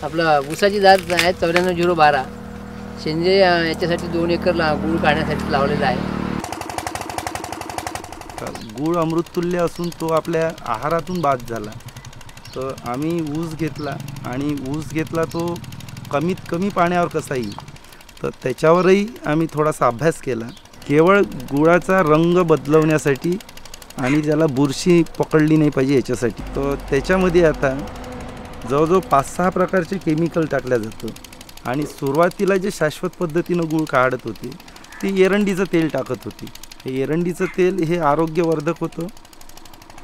आपला ऊसाची जात आहे 94-012 शेंजे याच्यासाठी 2 एकर गूळ काढण्यासाठी लावलेला आहे. गूळ अमृततुल्य असून तो आपल्या आहारातून बाद झाला. तर आम्ही ऊस घेतला आणि ऊस घेतला तो कमीत कमी पाण्यावर कसा येईल तर त्याच्यावरही आम्ही थोडासा अभ्यास केला. केवळ गुळाचा रंग बदलवण्यासाठी आणि ज्याला बुरशी पकडली नाही पाहिजे याच्यासाठी. तर त्याच्यामध्ये आता जवळजवळ 5-6 प्रकारचे केमिकल टाकल्या जातं आणि सुरुवातीला जे शाश्वत पद्धतीनं गूळ काढत होते ती एरंडीचं तेल टाकत होती. हे एरंडीचं तेल हे आरोग्यवर्धक होतं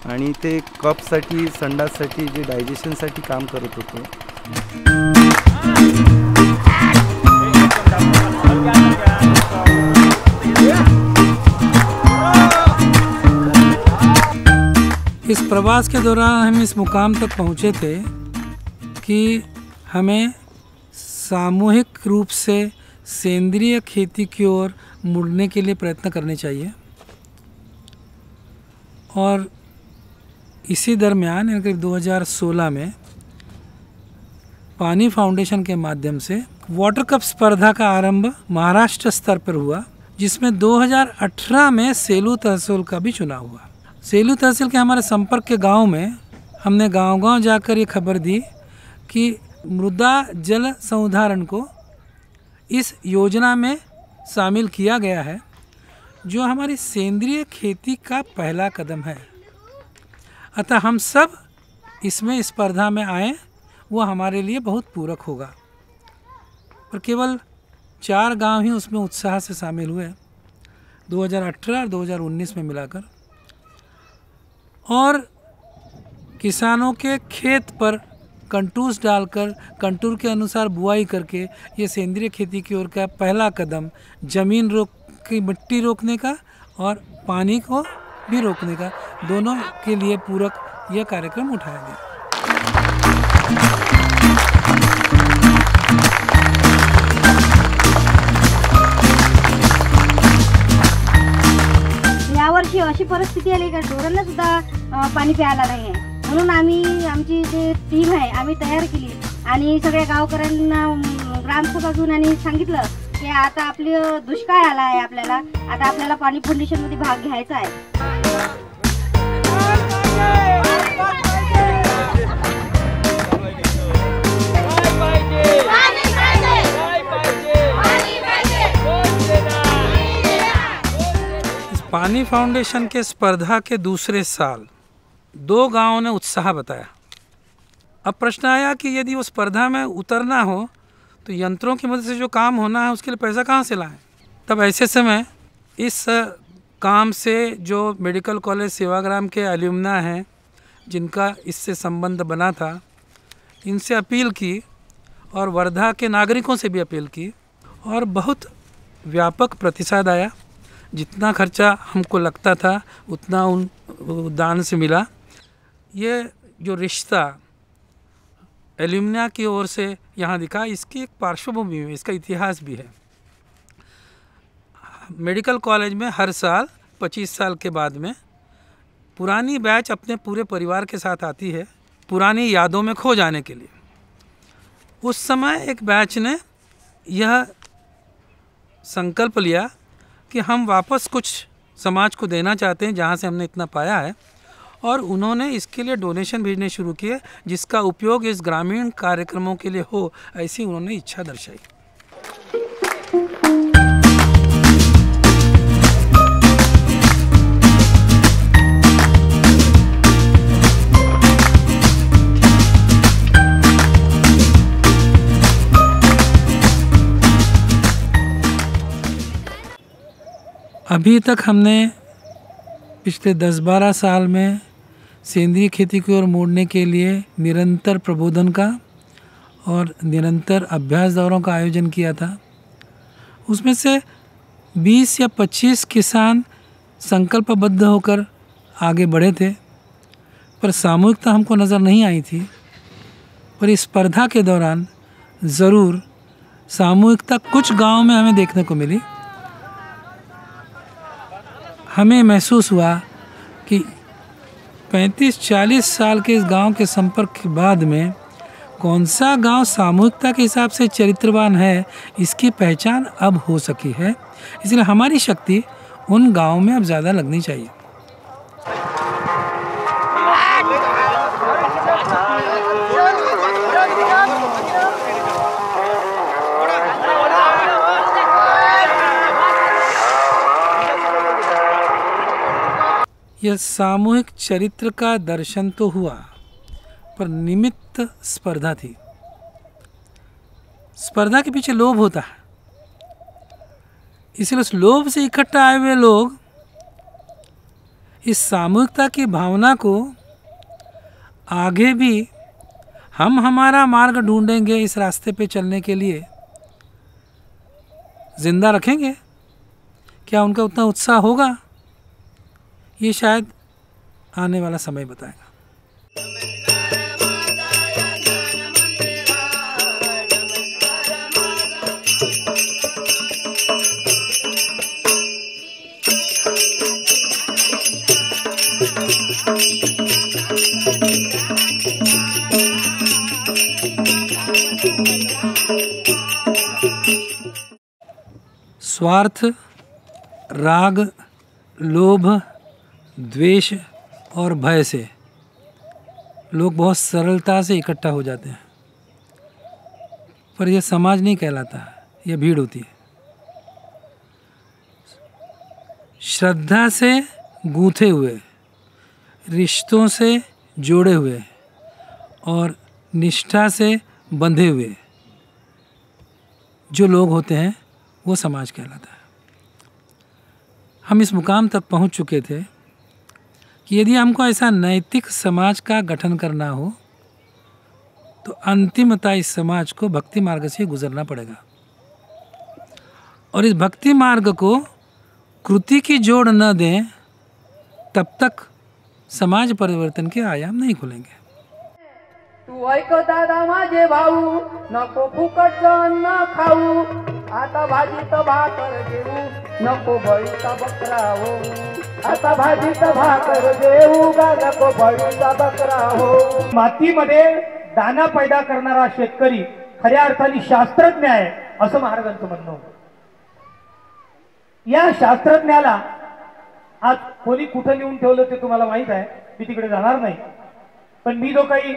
आणि ते कफसाठी संडाससाठी जे डायजेशनसाठी काम करत होतं. इस प्रवास के दौरान हम इस मुकाम तक पहुँचे थे कि हमें सामूहिक रूप से सेंद्रीय खेती की ओर मुड़ने के लिए प्रयत्न करने चाहिए और इसी दरमियान यानी 2016 में पानी फाउंडेशन के माध्यम से वाटर कप स्पर्धा का आरंभ महाराष्ट्र स्तर पर हुआ, जिसमें 2018 में सेलू तहसील का भी चुनाव हुआ. सेलू तहसील के हमारे संपर्क के गांव में हमने गांव-गांव जाकर ये खबर दी कि मृदा जल संधारण को इस योजना में शामिल किया गया है, जो हमारी सेंद्रीय खेती का पहला कदम है. अतः हम सब इसमें स्पर्धा में आए, वो हमारे लिए बहुत पूरक होगा. पर केवल 4 गांव ही उसमें उत्साह से शामिल हुए 2018 और 2019 में मिलाकर, और किसानों के खेत पर कंटूस डालकर कंटूर के अनुसार बुआई करके ये सेंद्रीय खेती की ओर का पहला कदम ज़मीन की मिट्टी रोकने का और पानी को भी रोकने का, दोनों के लिए पूरक यह कार्यक्रम उठाया गया. यावर्षी अशी परिस्थिती आली का ढोरांना सुद्धा पाणी प्यायला नाही आहे, म्हणून आम्ही आमची जे टीम आहे आम्ही तयार केली आणि सगळ्या गावकऱ्यांना ग्रामसभा घेऊन आणि सांगितलं की आता आपली दुष्काळ आला आहे, आता आपल्याला पाणी फाउंडेशन मध्ये भाग घ्यायचा आहे. पानी फाउंडेशन के स्पर्धा के दूसरे साल 2 गांवों ने उत्साह बताया. अब प्रश्न आया कि यदि वो स्पर्धा में उतरना हो तो यंत्रों की मदद से जो काम होना है उसके लिए पैसा कहाँ से लाएं. तब ऐसे समय इस काम से जो मेडिकल कॉलेज सेवाग्राम के एल्यूमना हैं जिनका इससे संबंध बना था, इनसे अपील की और वर्धा के नागरिकों से भी अपील की और बहुत व्यापक प्रतिसाद आया. जितना खर्चा हमको लगता था उतना उन दान से मिला. ये जो रिश्ता एल्यूमिना की ओर से यहाँ दिखा, इसकी एक पार्श्वभूमि में इसका इतिहास भी है. मेडिकल कॉलेज में हर साल 25 साल के बाद में पुरानी बैच अपने पूरे परिवार के साथ आती है, पुरानी यादों में खो जाने के लिए. उस समय एक बैच ने यह संकल्प लिया कि हम वापस कुछ समाज को देना चाहते हैं जहाँ से हमने इतना पाया है, और उन्होंने इसके लिए डोनेशन भेजने शुरू किए जिसका उपयोग इस ग्रामीण कार्यक्रमों के लिए हो, ऐसी उन्होंने इच्छा दर्शाई. अभी तक हमने पिछले 10-12 साल में सेंद्रीय खेती की ओर मोड़ने के लिए निरंतर प्रबोधन का और निरंतर अभ्यास दौरों का आयोजन किया था. उसमें से 20 या 25 किसान संकल्पबद्ध होकर आगे बढ़े थे, पर सामूहिकता हमको नज़र नहीं आई थी. पर इस स्पर्धा के दौरान ज़रूर सामूहिकता कुछ गांव में हमें देखने को मिली. हमें महसूस हुआ कि 35-40 साल के इस गांव के संपर्क के बाद में कौन सा गांव सामूहिकता के हिसाब से चरित्रवान है, इसकी पहचान अब हो सकी है। इसलिए हमारी शक्ति उन गांवों में अब ज़्यादा लगनी चाहिए। यह सामूहिक चरित्र का दर्शन तो हुआ, पर निमित्त स्पर्धा थी। स्पर्धा के पीछे लोभ होता है, इसलिए उस लोभ से इकट्ठा आए हुए लोग इस सामूहिकता की भावना को आगे भी हम हमारा मार्ग ढूंढेंगे, इस रास्ते पे चलने के लिए जिंदा रखेंगे। क्या उनका उतना उत्साह होगा, ये शायद आने वाला समय बताएगा। स्वार्थ, राग, लोभ, द्वेष और भय से लोग बहुत सरलता से इकट्ठा हो जाते हैं, पर यह समाज नहीं कहलाता, यह भीड़ होती है। श्रद्धा से गूंथे हुए, रिश्तों से जोड़े हुए और निष्ठा से बंधे हुए जो लोग होते हैं वो समाज कहलाता है। हम इस मुकाम तक पहुंच चुके थे कि यदि हमको ऐसा नैतिक समाज का गठन करना हो तो अंतिमतः इस समाज को भक्ति मार्ग से गुजरना पड़ेगा, और इस भक्ति मार्ग को कृति की जोड़ न दें तब तक समाज परिवर्तन के आयाम नहीं खुलेंगे। तू ऐक दादा माझे भाऊ, नको फुकटचं अन्न खाऊ, आता भाजीत भाकर देऊ, नको बळीचा बकरा हो, आता भाजीत भाकर देऊ गा, नको बळीचा बकरा हो। मातीमध्ये दाना पैदा करणारा शेतकरी खऱ्या अर्थाने शास्त्रज्ञ आहे असं महाराजांचं म्हणणं होतं। या शास्त्रज्ञाला आज कोणी कुठं नेऊन ठेवलं ते तुम्हाला माहित आहे, मी तिकडे जाणार नाही। पण मी जो काही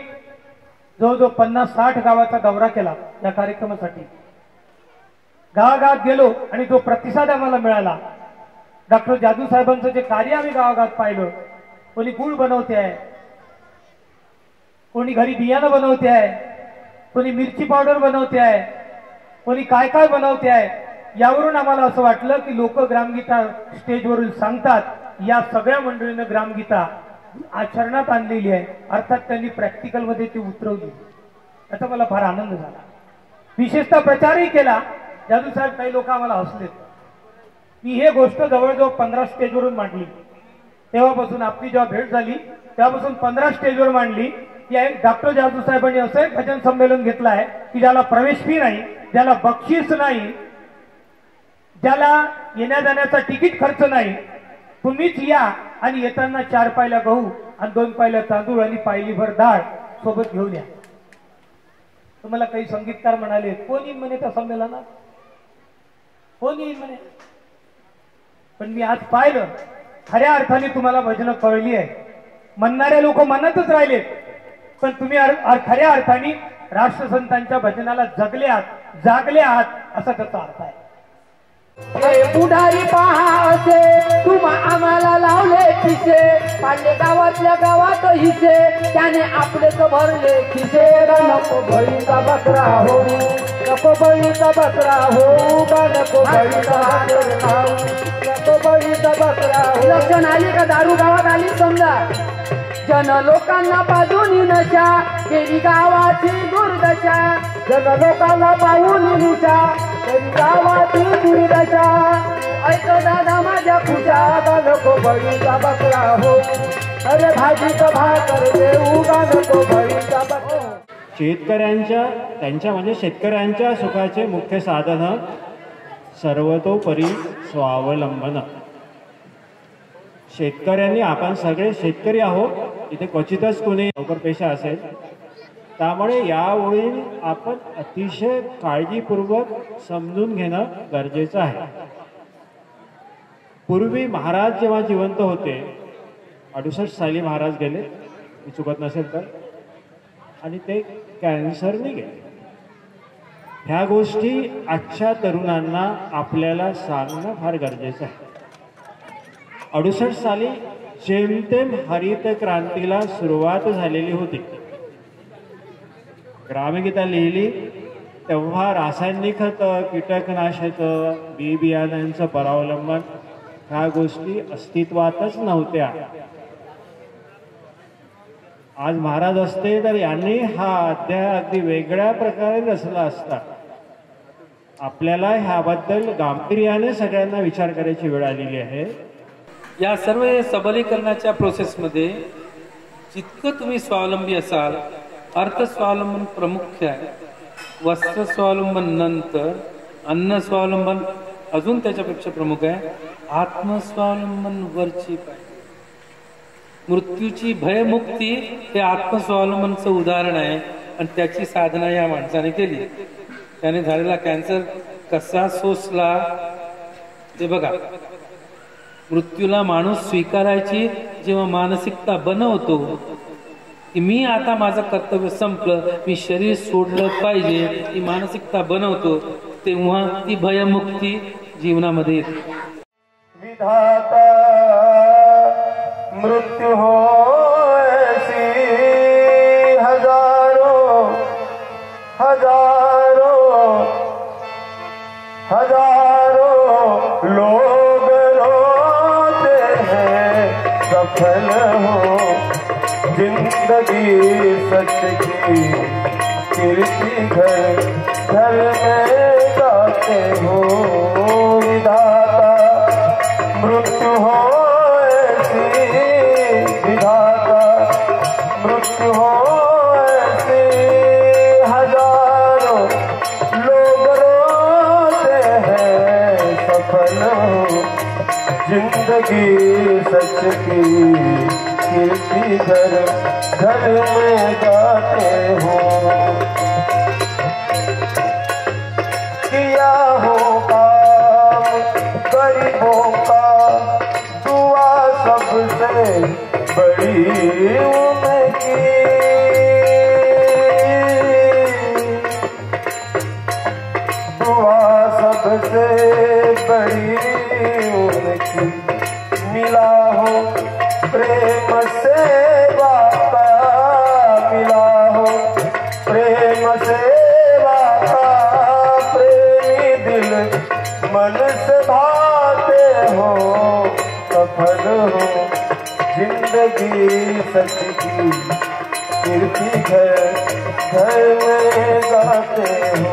जवळजवळ 50-60 गावाचा दौरा केला या कार्यक्रमासाठी, गावागावात गेलो आणि जो प्रतिसाद आम्हाला मिळाला, डॉक्टर जादू साहेबांचं जे कार्य आम्ही गावागावात पाहिलं, कोणी गुळ बनवते आहे, कोणी घरी बियाणं बनवते आहे, कोणी मिरची पावडर बनवते आहे, कोणी काय काय बनवते आहे, यावरून आम्हाला असं वाटलं की लोक ग्रामगीता स्टेजवरून सांगतात, या सगळ्या मंडळींना ग्रामगीता आचरणात आणलेली आहे, अर्थात त्यांनी प्रॅक्टिकल मध्ये ती उतरवली। याचा मला फार आनंद झाला। विशेषतः प्रचारही केला। जादू साहेब काही लोक आम्हाला हसलेत। मी हे गोष्ट जवळजवळ 15 स्टेजवरून मांडली। तेव्हापासून आपली जेव्हा भेट झाली तेव्हापासून 15 स्टेजवर मांडली की डॉक्टर जादू साहेबांनी असं एक भजन संमेलन घेतलं आहे की ज्याला प्रवेश फी नाही, ज्याला बक्षीस नाही, ज्याला येण्या जाण्याचा तिकीट खर्च नाही, तुम्हीच या आणि येताना 4 पायल्या गहू आणि 2 पायल्या तांदूळ आणि पायलीभर डाळ सोबत घेऊन या। तुम्हाला काही संगीतकार म्हणाले, कोणी म्हणे त्या संमेलनात, कोणी म्हणे, पण मी आज पाहिलं खऱ्या अर्थाने तुम्हाला भजनं कळली आहे। म्हणणारे लोक म्हणतच राहिलेत, पण तुम्ही खऱ्या अर्थाने राष्ट्रसंतांच्या भजनाला जगले आहात, जागले आहात असा त्याचा अर्थ आहे। पुढारी पहासे तुम्हा आम्हाला लावले खिसे, पांडे गावातल्या गावात हिसे, त्याने आपलेच भरले खिसे। नको बळीचा बकरा हो, नको बळीचा बकरा हो, नको बळीचा बकरा हो, नको बळीचा बकरा हो। लक्षण आली का दारू गावात आली समजा, जन लोकांना बाजूनी नशा, केली गावाची दुर्दशा, जन लोकांना पाहून निशा, केली गावाची दुर्दशा। ऐक दादा माझ्या खुशा, नको बळीचा बकरा हो, अरे भाजीचा भाकर देऊ गा, नको बळीचा बकरा। शेतकऱ्यांच्या त्यांच्या म्हणजे शेतकऱ्यांच्या सुखाचे मुख्य साधन सर्वतोपरी स्वावलंबन। शेतकऱ्यांनी, आपण सगळे शेतकरी आहोत, इथे क्वचितच कोणी नोकरपेशा असेल त्यामुळे या ओळी आपण अतिशय काळजीपूर्वक समजून घेणं गरजेचं आहे. पूर्वी महाराज जेव्हा जिवंत होते, 68 साली महाराज गेले, मी चुकत नसेल तर, आणि ते कॅन्सरने गेले. ह्या गोष्टी आजच्या तरुणांना आपल्याला सांगणं फार गरजेचं आहे. 68 साली जेमतेम हरित क्रांतीला सुरुवात झालेली होती. ग्रामगीता लिहिली तेव्हा रासायनिक खतं, कीटकनाशकं, बी बियाण्यांचं परावलंबन ह्या गोष्टी अस्तित्वातच नव्हत्या. आज महाराज असते तर यांनी हा अध्याय अगदी वेगळ्या प्रकारे रचला असता. आपल्याला ह्याबद्दल गांभीर्याने सगळ्यांना विचार करायची वेळ आलेली आहे. या सर्व सबलीकरणाच्या प्रोसेसमध्ये जितकं तुम्ही स्वावलंबी असाल, अर्थ स्वावलंबन प्रमुख आहे, वस्त्र स्वावलंबन नंतर, अन्न स्वावलंबन अजून त्याच्यापेक्षा प्रमुख आहे, आत्मस्वावलंबन वरची पाहिजे. मृत्यूची भयमुक्ती हे आत्मस्वावलंबनचं उदाहरण आहे आणि त्याची साधना या माणसाने केली. त्याने झालेला कॅन्सर कसा सोसला ते बघा. मृत्यूला माणूस स्वीकारायची जेव्हा मानसिकता बनवतो की मी आता माझं कर्तव्य संपलं, मी शरीर सोडलं पाहिजे, ही मानसिकता बनवतो, तेव्हा ती भयमुक्ती जीवनामध्ये येते. विधाता मृत्यू होसी हजारों हजारों हजारों लोग रोते हैं, सफल हो जिंदगी सच की कीर्ति घर घर में गाते हो. विधाता मृत्यु हो ऐसी, विधाता मृत्यु हो ऐसी, हजारों लोग रोते हैं, सफल हो जिंदगी सच की कीर्ति घर घर में गाते हो. किया हो काम गरीबों का, दुआ सबसे बड़ी उनकी, दुआ सबसे बड़ी उनकी. मिला हो प्रेम सेवा का, मिला हो प्रेम सेवा का, प्रेमी दिल मन से भाते हो, सफल हो जिंदगी सच की कीर्ति घर घर में गाते हो.